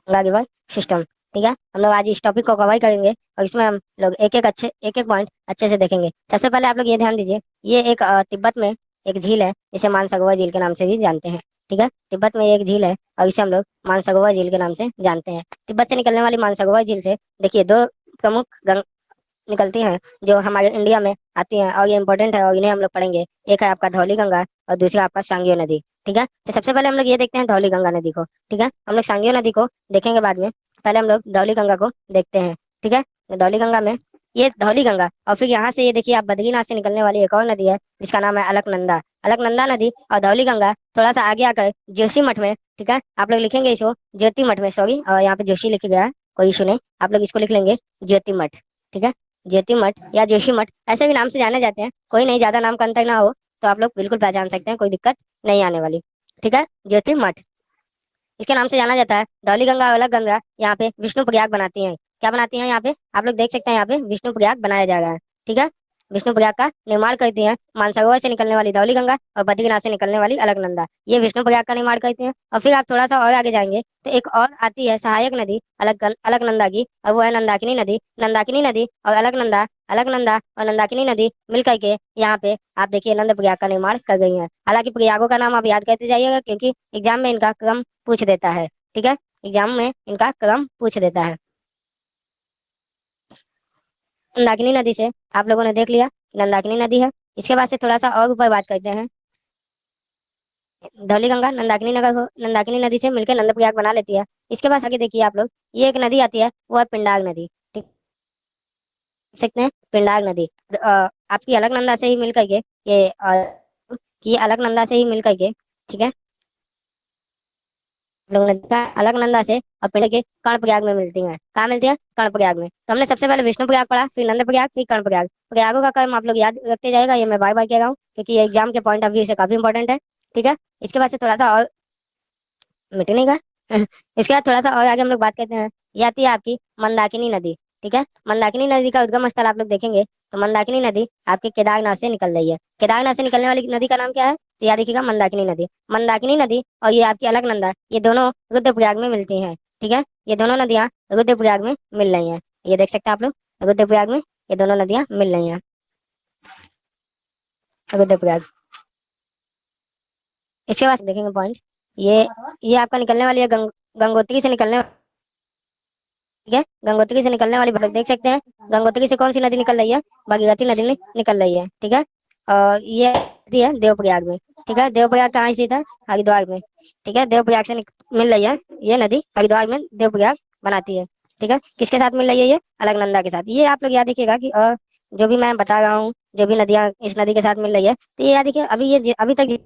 Ganga river system. ठीक है, हम लोग आज इस टॉपिक को कवर करेंगे और इसमें हम लोग एक एक पॉइंट अच्छे से देखेंगे। सबसे पहले आप लोग ये ध्यान दीजिए, ये एक तिब्बत में एक झील है, इसे मानसरोवर झील के नाम से भी जानते हैं। ठीक है, तिब्बत में एक झील है और इसे हम लोग मानसरोवर झील के नाम से जानते हैं। तिब्बत से निकलने वाली मानसरोवर झील से देखिए दो प्रमुख निकलती हैं जो हमारे इंडिया में आती हैं, और ये इंपॉर्टेंट है और इन्हें हम लोग पढ़ेंगे। एक है आपका धौली गंगा और दूसरा आपका सांगियो नदी। ठीक है, तो सबसे पहले हम लोग ये देखते हैं धौली गंगा नदी को। ठीक है, हम लोग सांगियो नदी को देखेंगे बाद में, पहले हम लोग धौली गंगा को देखते हैं। ठीक है, तो धौली गंगा में ये धौली गंगा, और फिर यहाँ से ये देखिए आप बद्रीनाथ से निकलने वाली एक और नदी है जिसका नाम है अलकनंदा। अलकनंदा नदी और धौली गंगा थोड़ा सा आगे आकर जोशी मठ में, ठीक है, आप लोग लिखेंगे इसको ज्योति मठ में, सॉरी, और यहाँ पे जोशी लिख गया है, कोई इशू नहीं, आप लोग इसको लिख लेंगे ज्योति मठ। ठीक है, ज्योति मठ या जोशी मठ ऐसे भी नाम से जाने जाते हैं, कोई नहीं, ज्यादा नाम का अंतर ना हो तो आप लोग बिल्कुल पहचान सकते हैं, कोई दिक्कत नहीं आने वाली। ठीक है, ज्योति मठ इसके नाम से जाना जाता है। धौली गंगा और अलग गंगा यहाँ पे विष्णु प्रयाग बनाती हैं। क्या बनाती हैं यहाँ पे, आप लोग देख सकते हैं, यहाँ पे विष्णु प्रयाग बनाया जा रहा है। ठीक है, विष्णु प्रयाग का निर्माण करती हैं मानसरोवर से निकलने वाली धौली गंगा और बद्रीनाथ से निकलने वाली अलकनंदा, ये विष्णु प्रयाग का निर्माण करती हैं। और फिर आप थोड़ा सा और आगे जाएंगे तो एक और आती है सहायक नदी अलकनंदा की, और वो है नंदाकिनी नदी। नंदाकिनी नदी और अलकनंदा, अलकनंदा और नंदाकिनी नदी मिल करके यहाँ पे आप देखिए नंद प्रयाग का निर्माण कर गई हैं। हालांकि प्रयागों का नाम आप याद करते जाइएगा क्योंकि एग्जाम में इनका क्रम पूछ देता है। ठीक है, एग्जाम में इनका क्रम पूछ देता है। नंदाकिनी नदी से आप लोगों ने देख लिया कि नंदाकिनी नदी है। इसके बाद से थोड़ा सा और ऊपर बात करते हैं। धौली गंगा नंदाकिनी नगर को नंदाकिनी नदी से मिलकर नंदप्रयाग बना लेती है। इसके बाद आगे देखिए आप लोग, ये एक नदी आती है, वो है पिंडाग नदी। ठीक, देख सकते हैं पिंडाग नदी। आपकी अलकनंदा से ही मिल करके ये अलकनंदा से ही मिल करके, ठीक है, लोग नदी का अलकनंदा से और पिंड के कर्णप्रयाग में मिलती हैं। कहाँ मिलती है, कर्णप्रयाग में। तो हमने सबसे पहले विष्णु प्रयाग पढ़ा, फिर नंद प्रयाग, फिर कर्णप्रयाग। प्रयागों का क्रम आप लोग याद रखते जाएगा, ये मैं बार बार कह रहा हूँ क्योंकि ये एग्जाम के पॉइंट ऑफ व्यू से काफी इंपॉर्टेंट है। ठीक है, इसके बाद से थोड़ा सा और मिटने का इसके बाद थोड़ा सा और आगे हम लोग बात करते हैं। ये आती है आपकी मंदाकिनी नदी। ठीक है, मंदाकिनी नदी का उद्गम स्थल आप लोग देखेंगे तो मंदाकिनी नदी आपके केदारनाथ से निकल रही है। केदारनाथ से निकलने वाली नदी का नाम क्या है, तो याद रखिएगा मंदाकिनी नदी। मंदाकिनी नदी और ये आपकी अलकनंदा, ये दोनों रुद्रप्रयाग में मिलती हैं। ठीक है, ये दोनों नदियाँ रुद्रप्रयाग में मिल रही हैं, ये देख सकते हैं आप लोग, रुद्रप्रयाग में ये दोनों नदियाँ मिल रही हैं, रुद्रप्रयाग। इसके बाद देखेंगे पॉइंट, ये आपका निकलने वाली है गंगोत्री से निकलने, ठीक है, गंगोत्री से निकलने वाली लोग देख सकते हैं। गंगोत्री से कौन सी नदी निकल रही है, भागीरथी नदी निकल रही है। ठीक है, और ये नदी है देवप्रयाग में। ठीक है, देवप्रयाग कहाँ स्थित है, हरिद्वार में। ठीक है, देवप्रयाग से मिल रही है ये नदी, हरिद्वार में देवप्रयाग बनाती है। ठीक है, किसके साथ मिल रही है, ये अलकनंदा के साथ। ये आप लोग याद रखिएगा कि जो भी मैं बता रहा हूँ, जो भी नदियाँ इस नदी के साथ मिल रही है, तो ये याद रखिए अभी अभी तक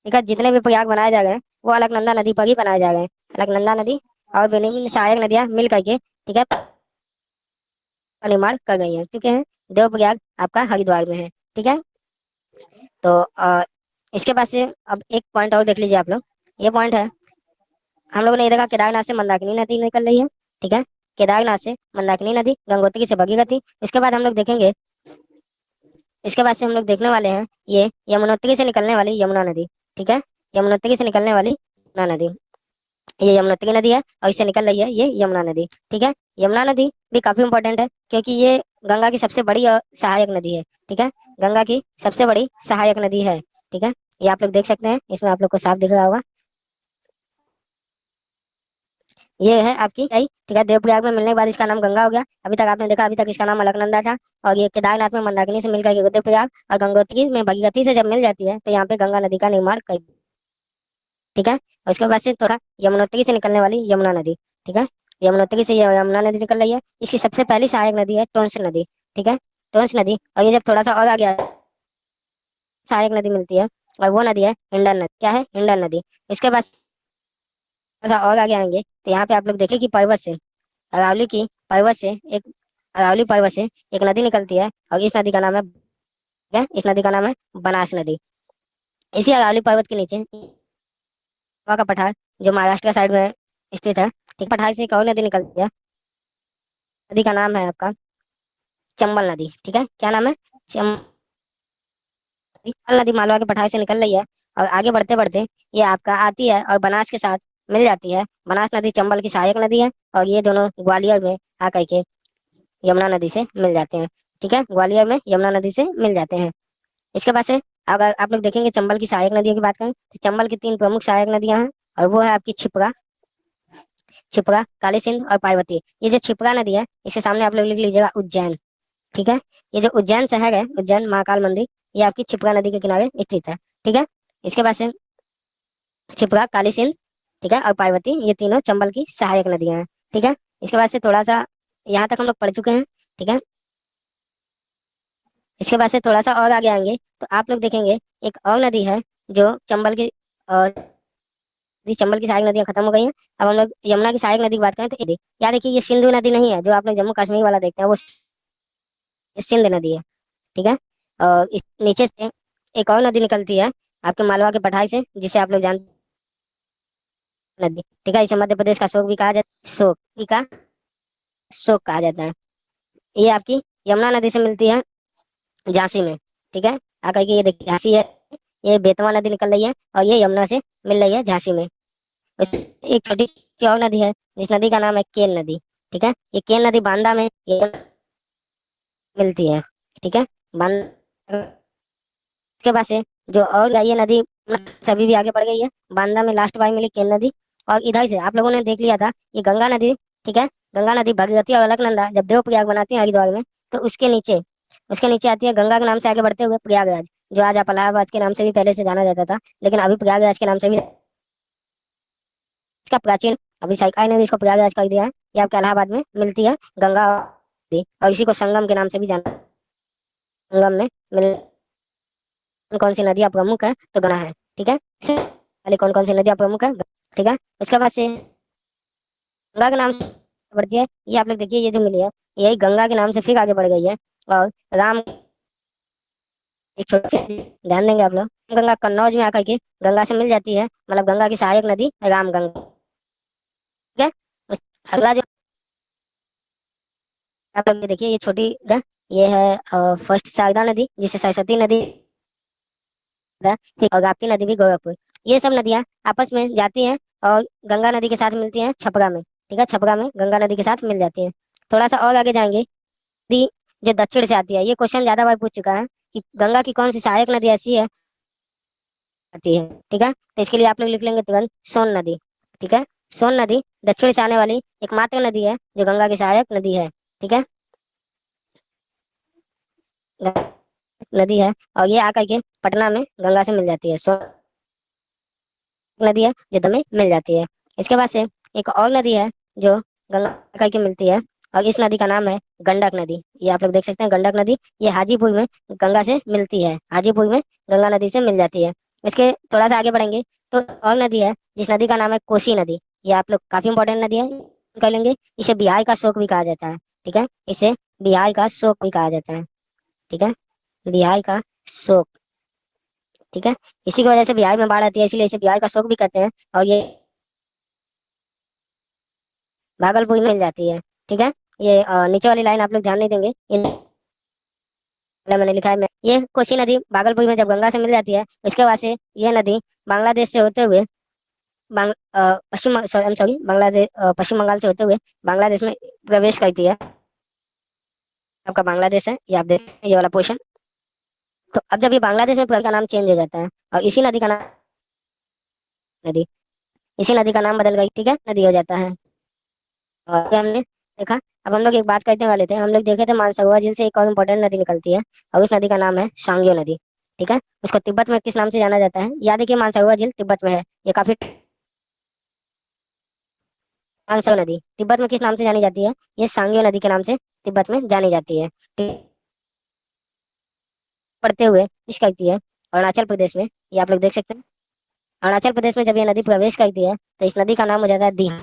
ठीक है जितने भी प्रयाग बनाए जा रहे हैं वो अलकनंदा नदी पर ही बनाए जा रहे हैं। अलकनंदा नदी और विभिन्न सहायक नदियां मिल करके, ठीक है, का निर्माण कर गई हैं। ठीक है, देवप्रयाग आपका हरिद्वार में है। ठीक है, तो इसके बाद से अब एक पॉइंट और देख लीजिए आप लोग। ये पॉइंट है, हम लोगों ने ये देखा केदारनाथ से मंदाकिनी नदी निकल रही है। ठीक है, केदारनाथ से मंदाकिनी नदी, गंगोत्री से भगीरथी। इसके बाद हम लोग देखेंगे, इसके बाद से हम लोग देखने वाले हैं ये यमुनोत्री से निकलने वाली यमुना नदी। ठीक है, यमुनोत्री से निकलने वाली यमुना नदी, ये यमुनोत्री नदी है और इससे निकल रही है ये यमुना नदी। ठीक है, यमुना नदी भी काफी इंपॉर्टेंट है क्योंकि ये गंगा की सबसे बड़ी और सहायक नदी है। ठीक है, गंगा की सबसे बड़ी सहायक नदी है। ठीक है, ये आप लोग देख सकते हैं, इसमें आप लोग को साफ दिख रहा होगा, ये है आपकी आई। ठीक है, देवप्रयाग में मिलने के बाद इसका नाम गंगा हो गया। अभी तक आपने देखा, अभी तक इसका नाम अलकनंदा था, और ये केदारनाथ में मंदाकिनी से मिलकर के रुद्रप्रयाग और गंगोत्री में भगीरथी से जब मिल जाती है तो यहाँ पे गंगा नदी का निर्माण कर। ठीक है, और उसके बाद से थोड़ा यमुनोत्री से निकलने वाली यमुना नदी। ठीक है, यमुनोत्री से ये यमुना नदी निकल रही है, इसकी सबसे पहली सहायक नदी है टोंस नदी। ठीक है, टोंस नदी, और ये जब थोड़ा सा और आ गया सहायक नदी मिलती है, और वो नदी है हिंडन नदी। क्या है, हिंडन नदी। इसके बाद थोड़ा सा और आगे आएंगे तो यहाँ पे आप लोग देखें कि पर्वत से, अरावली की पर्वत से एक, अरावली पर्वत से एक नदी निकलती है और इस नदी का नाम है, क्या, इस नदी का नाम है बनास नदी। इसी अरावली पर्वत के नीचे गोवा का पठार जो महाराष्ट्र के साइड में स्थित है, ठीक, पठार से एक और नदी निकलती है, नदी का नाम है आपका चंबल नदी। ठीक है, क्या नाम है, चंबल नदी। मालवा के पठार से निकल रही है और आगे बढ़ते बढ़ते ये आपका आती है और बनास के साथ मिल जाती है। बनास नदी चंबल की सहायक नदी है, और ये दोनों ग्वालियर में आकर के यमुना नदी से मिल जाते हैं। ठीक है, ग्वालियर में यमुना नदी से मिल जाते हैं। इसके बाद से अगर आप लोग देखेंगे चंबल की सहायक नदियों की बात करें, तो चंबल की 3 प्रमुख सहायक नदियां हैं, और वो है आपकी छिपरा, काली सिंध और पार्वती। ये जो छिपरा नदी है, इसके सामने आप लोग लिख लीजिएगा उज्जैन। ठीक है, ये जो उज्जैन शहर है, उज्जैन महाकाल मंदिर, ये आपकी छिपरा नदी के किनारे स्थित है। ठीक है, इसके बाद से छिपरा, काली सिंध, ठीक है, और पार्वती, ये तीनों चंबल की सहायक नदियां हैं। ठीक है, इसके बाद से थोड़ा सा यहाँ तक हम लोग पढ़ चुके हैं। ठीक है, इसके बाद से थोड़ा सा और आगे आएंगे तो आप लोग देखेंगे एक और नदी है जो चंबल की चंबल की सहायक नदियां खत्म हो गई हैं। अब हम लोग यमुना की सहायक नदी की बात करें तो याद रखिए ये सिंधु नदी नहीं है, जो आप लोग जम्मू कश्मीर वाला देखते हैं वो ये सिंध नदी है। ठीक है, और इस नीचे से एक और नदी निकलती है आपके मालवा के पठार से, जिसे आप लोग जानते हैं नदी। ठीक है, इसे मध्य प्रदेश का शोक भी कहा जाता, शोक कहा जाता है। ये आपकी यमुना नदी से मिलती है झांसी में। ठीक है, आकर के ये देखिए झांसी है, ये बेतवा नदी निकल रही है, और ये यमुना से मिल रही है झांसी में। उस एक छोटी सी और नदी है जिस नदी का नाम है केन नदी। ठीक है, ये केन नदी बांदा में ये मिलती है। ठीक है, बांदा के पास से जो और ये नदी सभी भी आगे बढ़ गई है। बांदा में लास्ट बार मिली केन नदी, और इधर से आप लोगों ने देख लिया था ये गंगा नदी। ठीक है, गंगा नदी भगीरथी और अलकनंदा जब देवप्रयाग बनाती है हरिद्वार में, तो उसके नीचे आती है गंगा के नाम से आगे बढ़ते हुए प्रयागराज, जो आज आप इलाहाबाद के नाम से भी पहले से जाना जाता था, लेकिन अभी प्रयागराज के नाम से भी इसका प्राचीन, अभी सरकार ने भी इसको प्रयागराज कर दिया है। ये आपके इलाहाबाद में मिलती है गंगा नदी, और इसी को संगम के नाम से भी जाना, संगम में मिल कौन सी नदियाँ प्रमुख है तो गंगा है। ठीक है, इससे पहले कौन कौन सी नदियाँ प्रमुख है। ठीक है, उसके बाद से गंगा के नाम से बढ़ती है, ये आप लोग देखिए ये जो मिली है यही गंगा के नाम से फिर आगे बढ़ गई है। और राम, एक छोटी सी ध्यान देंगे आप लोग, गंगा कन्नौज में आकर के गंगा से मिल जाती है, मतलब गंगा की सहायक नदी राम गंगा। ठीक है, अगला जो आप लोग ये देखिए ये छोटी ये है फर्स्ट शारदा नदी, जिसे सरस्वती नदी और राप्ती नदी भी गोरखपुर। ये सब नदियां आपस में जाती हैं और गंगा नदी के साथ मिलती हैं छपरा में। ठीक है, छपरा में गंगा नदी के साथ मिल जाती है। थोड़ा सा और आगे जाएंगे, नदी जो दक्षिण से आती है, ये क्वेश्चन ज्यादा बार पूछ चुका है कि गंगा की कौन सी सहायक नदी ऐसी है आती है। ठीक है, तो इसके लिए आप लोग लिख लेंगे तुरंत सोन नदी। ठीक है, सोन नदी दक्षिण से आने वाली एकमात्र नदी है जो गंगा की सहायक नदी है। ठीक है, नदी है, और ये आकर के पटना में गंगा से मिल जाती है। सोन नदी है जो दम में मिल जाती है। इसके बाद से एक और नदी है जो गंगा करके मिलती है, और इस नदी का नाम है गंडक नदी। ये आप लोग देख सकते हैं गंडक नदी, ये हाजीपुर में गंगा से मिलती है, हाजीपुर में गंगा नदी से मिल जाती है। इसके थोड़ा सा आगे बढ़ेंगे तो और नदी है जिस नदी का नाम है कोसी नदी। ये आप लोग काफी इंपॉर्टेंट नदी है, कर लेंगे। इसे बिहार का शोक भी कहा जाता है। ठीक है, इसे बिहार का शोक भी कहा जाता है। ठीक है, बिहार का शोक। ठीक है, इसी की वजह से बिहार में बाढ़ आती है, इसलिए इसे बिहार का शोक भी कहते हैं, और ये भागलपुर में मिल जाती है। ठीक है, ये नीचे वाली लाइन आप लोग ध्यान नहीं देंगे, ये मैंने लिखा है मैं, ये कोसी नदी भागलपुर में जब गंगा से मिल जाती है, इसके बाद से ये नदी बांग्लादेश से होते हुए सॉरी बांग्लादेश पश्चिम बंगाल से होते हुए बांग्लादेश में प्रवेश करती है। आपका बांग्लादेश है, ये आप देख ये वाला पोर्शन। तो अब जब ये बांग्लादेश में का नाम चेंज हो जाता है, और इसी नदी का नाम नदी इसी नदी का नाम बदल गई। ठीक है, नदी हो जाता है। और ये हमने देखा। अब हम लोग एक बात करने वाले थे, हम लोग देखे थे मानसरोवर झील से एक और इम्पोर्टेंट नदी निकलती है, और उस नदी का नाम है सांगियो नदी। ठीक है, उसको तिब्बत में किस नाम से जाना जाता है, याद है कि मानसरोवर झील तिब्बत में है, ये काफी मानसरोवर नदी तिब्बत में किस नाम से जानी जाती है, ये सांगियो नदी के नाम से तिब्बत में जानी जाती है। ठीक, पढ़ते हुए इस करती है अरुणाचल प्रदेश में, ये आप लोग देख सकते हैं। अरुणाचल प्रदेश में जब ये नदी प्रवेश करती है तो इस नदी का नाम हो जाता है दिहा।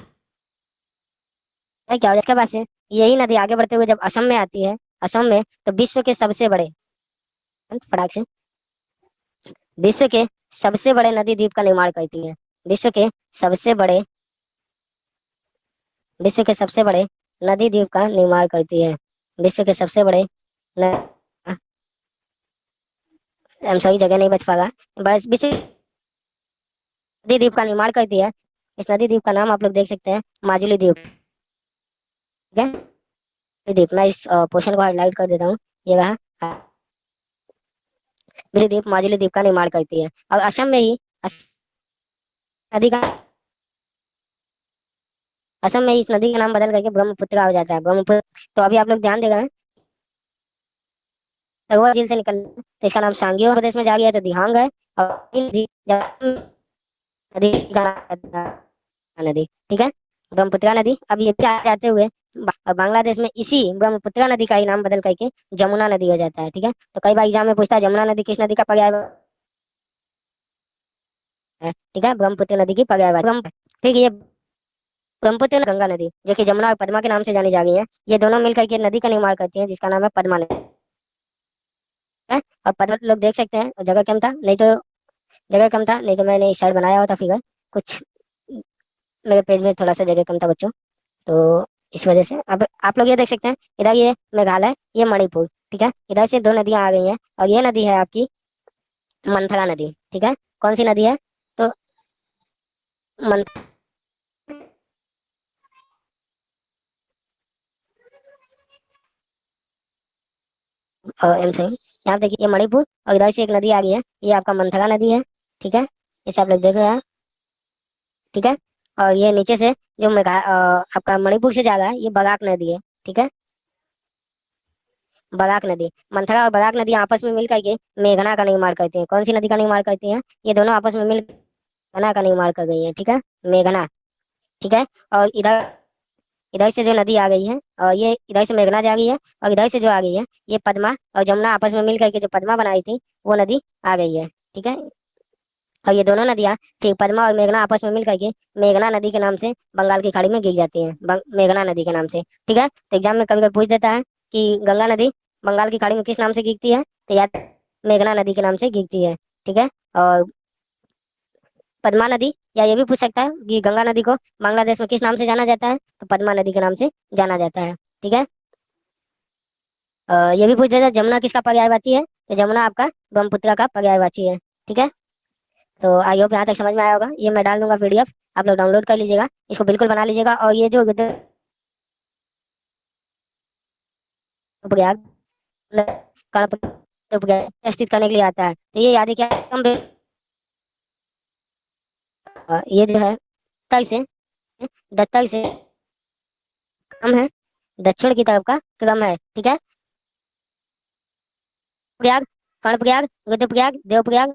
क्या हो इसके बाद से यही नदी आगे बढ़ते हुए जब असम में आती है, असम में तो विश्व के सबसे बड़े फटाक से विश्व के सबसे बड़े नदी द्वीप का निर्माण करती है। विश्व के सबसे बड़े विश्व के सबसे बड़े नदी द्वीप का निर्माण करती है। विश्व के सबसे बड़े सही जगह नहीं बच पाएगा, बस विश्व नदी द्वीप का निर्माण करती है। इस नदी द्वीप का नाम आप लोग देख सकते हैं, माजुली द्वीप। ठीक है, ये द्वीप, मैं इस पोर्शन को हाईलाइट कर देता हूँ। ये रहा, माजुली द्वीप, माजुली द्वीप का निर्माण करती है। और असम में ही नदी का, असम में इस नदी का नाम बदल करके ब्रह्मपुत्र हो जाता है, ब्रह्मपुत्र। तो अभी आप लोग ध्यान देगा, तगवा झील से निकल, तो इसका नाम सांगियो प्रदेश में जा गया, तो दिहांग है। और ये नदी का नदी, ठीक है, ब्रह्मपुत्र नदी। अब ये क्या जाते हुए बांग्लादेश में इसी ब्रह्मपुत्र नदी का ही नाम बदल करके जमुना नदी हो जाता है। ठीक है, तो कई बार एग्जाम में पूछता है जमुना नदी किस नदी का पर्याय है। ठीक है, ब्रह्मपुत्र नदी की पर्यायवाची फिर ये ब्रह्मपुत्र गंगा नदी, जो कि जमुना और पद्मा के नाम से जानी जा रही है, ये दोनों मिलकर के नदी का निर्माण करती हैं, जिसका नाम है पद्मा नदी है। और पद्मा लोग देख सकते हैं, और जगह कम था नहीं तो, जगह कम था नहीं तो मैंने इस साइड बनाया हुआ था फिगर कुछ, मेरे पेज में थोड़ा सा जगह कम था बच्चों, तो इस वजह से। अब आप लोग ये देख सकते हैं, इधर ये मेघालय, ये मणिपुर। ठीक है, इधर से दो नदियां आ गई हैं, और ये नदी है आपकी मंथरा नदी। ठीक है, कौन सी नदी है? तो मंथ एम सही, यहाँ देखिए ये मणिपुर, और इधर से एक नदी आ गई है, ये आपका मंथरा नदी है। ठीक है, इसे आप लोग देख रहे हैं। ठीक है, और ये नीचे से जो आपका मणिपुर से जा रहा है, ये बराक नदी है। ठीक है, बराक नदी, मंथरा और बराक नदी आपस में मिल करके मेघना का निर्माण करती हैं। कौन सी नदी का निर्माण करती हैं? ये दोनों आपस में मिल मेघना का निर्माण कर गई हैं। ठीक है, मेघना। ठीक है, और इधर इधर से जो नदी आ गई है, और ये इधर से मेघना जा रही है, और इधर से जो आ गई है, ये पद्मा और जमुना आपस में मिल करके जो पद्मा बनाई थी, वो नदी आ गई है। ठीक है, और ये दोनों नदियाँ, ठीक, पद्मा और मेघना आपस में मिल करके मेघना नदी के नाम से बंगाल की खाड़ी में गिर जाती हैं, मेघना नदी के नाम से। ठीक है, तो एग्जाम में कभी कभी पूछ देता है कि गंगा नदी बंगाल की खाड़ी में किस नाम से गिरती है, तो या मेघना नदी के नाम से गिरती है। ठीक है, और पद्मा नदी, या ये भी पूछ सकता है कि गंगा नदी को बांग्लादेश में किस नाम से जाना जाता है, तो पद्मा नदी के नाम से जाना जाता है। ठीक है, ये भी पूछ देता है जमुना किसका पर्यायवाची है, तो जमुना आपका ब्रह्मपुत्र का पर्यायवाची है। ठीक है, तो आई होप यहाँ तक समझ में आया होगा। ये मैं डाल दूंगा पीडीएफ, आप लोग डाउनलोड कर लीजिएगा, इसको बिल्कुल बना लीजिएगा। और ये जो प्रयाग स्थित करने के लिए आता है, तो ये याद है क्या कम ये जो है उत्तर से, दत्तर से कम है, दक्षिण की तरफ का क्रम है। ठीक है, प्रयाग, कर्णप्रयाग, रुद्रप्रयाग, देवप्रयाग,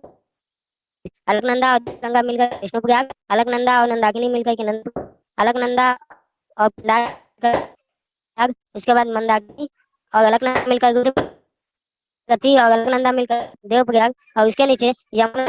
अलकनंदा और गंगा मिलकर विष्णुप्रयाग, अलकनंदा और नंदाकिनी मिलकर के नंद, अलकनंदा और प्रयाग, उसके बाद मंदाकिनी और अलकनंदा मिलकर रुद्रप्रयाग, और अलकनंदा मिलकर देवप्रयाग, और उसके नीचे यमुना